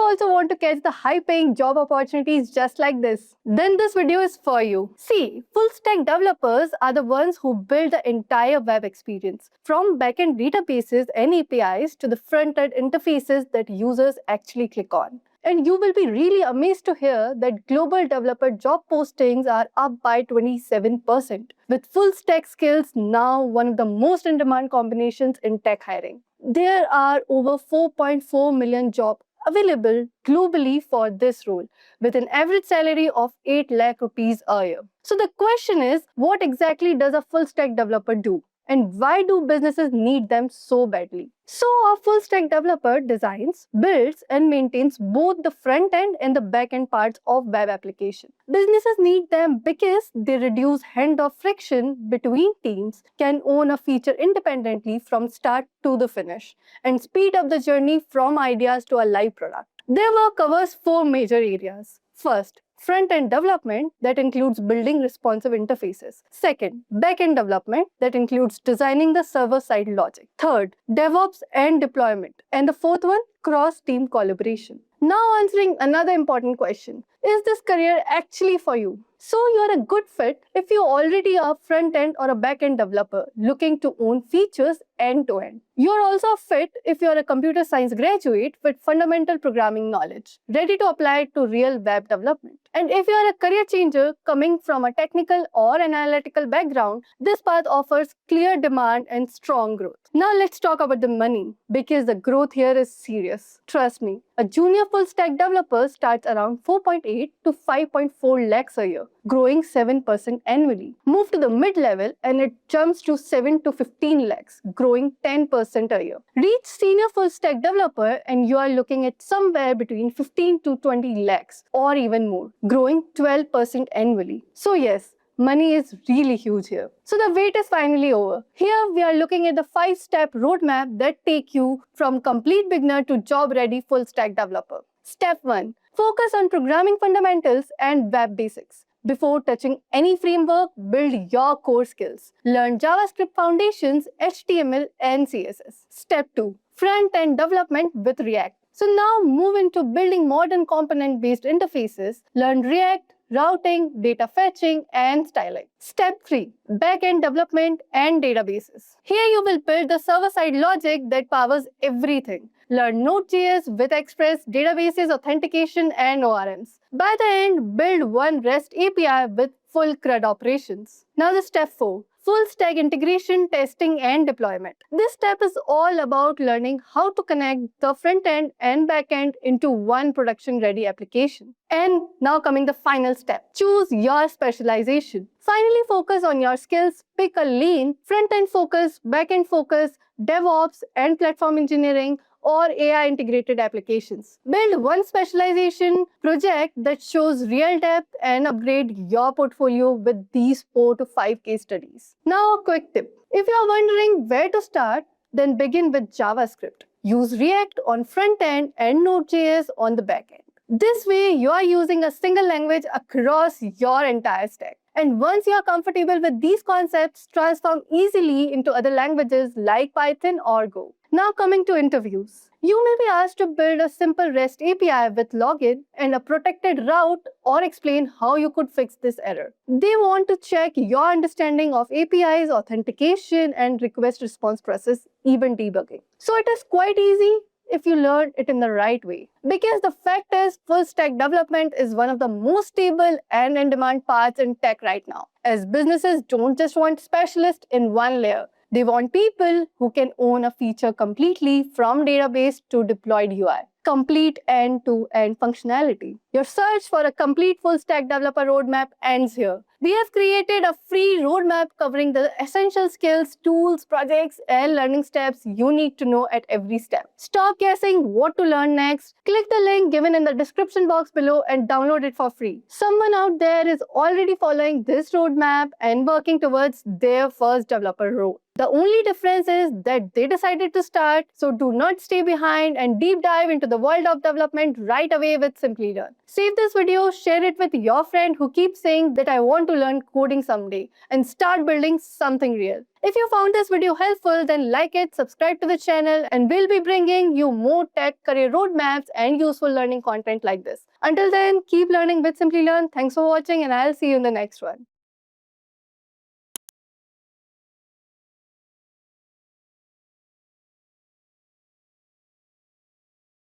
also want to catch the high-paying job opportunities just like this? Then this video is for you. See, full-stack developers are the ones who build the entire web experience, from backend databases and APIs to the front-end interfaces that users actually click on. And you will be really amazed to hear that global developer job postings are up by 27%, with full-stack skills now one of the most in-demand combinations in tech hiring. There are over 4.4 million jobs available globally for this role, with an average salary of 8 lakh rupees a year. So the question is, what exactly does a full-stack developer do? And why do businesses need them so badly? So a full-stack developer designs, builds, and maintains both the front-end and the back-end parts of web application. Businesses need them because they reduce handoff friction between teams, can own a feature independently from start to the finish, and speed up the journey from ideas to a live product. Their work covers 4 major areas. First, front-end development that includes building responsive interfaces. Second, back-end development that includes designing the server-side logic. Third, DevOps and deployment. And the fourth one, cross-team collaboration. Now answering another important question. Is this career actually for you? So you're a good fit if you already are a front-end or a back-end developer looking to own features end-to-end. You're also fit if you're a computer science graduate with fundamental programming knowledge, ready to apply it to real web development. And if you're a career changer coming from a technical or analytical background, this path offers clear demand and strong growth. Now let's talk about the money, because the growth here is serious. Trust me, a junior full-stack developer starts around 4.8 to 5.4 lakhs a year, growing 7% annually. Move to the mid-level and it jumps to 7 to 15 lakhs, growing 10% a year. Reach senior full-stack developer and you are looking at somewhere between 15 to 20 lakhs or even more, growing 12% annually. So yes, money is really huge here. So the wait is finally over. Here we are looking at the 5-step roadmap that take you from complete beginner to job-ready full-stack developer. Step 1. Focus on programming fundamentals and web basics. Before touching any framework, build your core skills. Learn JavaScript foundations, HTML and CSS. Step 2. Front-end development with React. So now move into building modern component-based interfaces. Learn React, routing, data fetching, and styling. Step 3. Backend development and databases. Here you will build the server-side logic that powers everything. Learn Node.js with Express, databases, authentication, and ORMs. By the end, build one REST API with full CRUD operations. Now the step 4. Full-stack integration, testing, and deployment. This step is all about learning how to connect the front-end and back-end into one production-ready application. And now coming the final step. Choose your specialization. Finally, focus on your skills. Pick a lane, front-end focus, back-end focus, DevOps, and platform engineering, or AI integrated applications. Build one specialization project that shows real depth and upgrade your portfolio with these 4 to 5 case studies. Now a quick tip. If you are wondering where to start, then begin with JavaScript. Use React on front end and Node.js on the back end. This way, you are using a single language across your entire stack. And once you are comfortable with these concepts, transform easily into other languages like Python or Go. Now coming to interviews. You may be asked to build a simple REST API with login and a protected route or explain how you could fix this error. They want to check your understanding of APIs, authentication, and request response process, even debugging. So it is quite easy if you learn it in the right way. Because the fact is, full-stack development is one of the most stable and in-demand paths in tech right now. As businesses don't just want specialists in one layer. They want people who can own a feature completely from database to deployed UI. Complete end-to-end functionality. Your search for a complete full-stack developer roadmap ends here. We have created a free roadmap covering the essential skills, tools, projects, and learning steps you need to know at every step. Stop guessing what to learn next. Click the link given in the description box below and download it for free. Someone out there is already following this roadmap and working towards their first developer role. The only difference is that they decided to start, so do not stay behind and deep dive into the world of development right away with Simplilearn. Save this video, share it with your friend who keeps saying that I want to learn coding someday, and start building something real. If you found this video helpful, then like it, subscribe to the channel, and we'll be bringing you more tech, career roadmaps, and useful learning content like this. Until then, keep learning with Simplilearn. Thanks for watching, and I'll see you in the next one.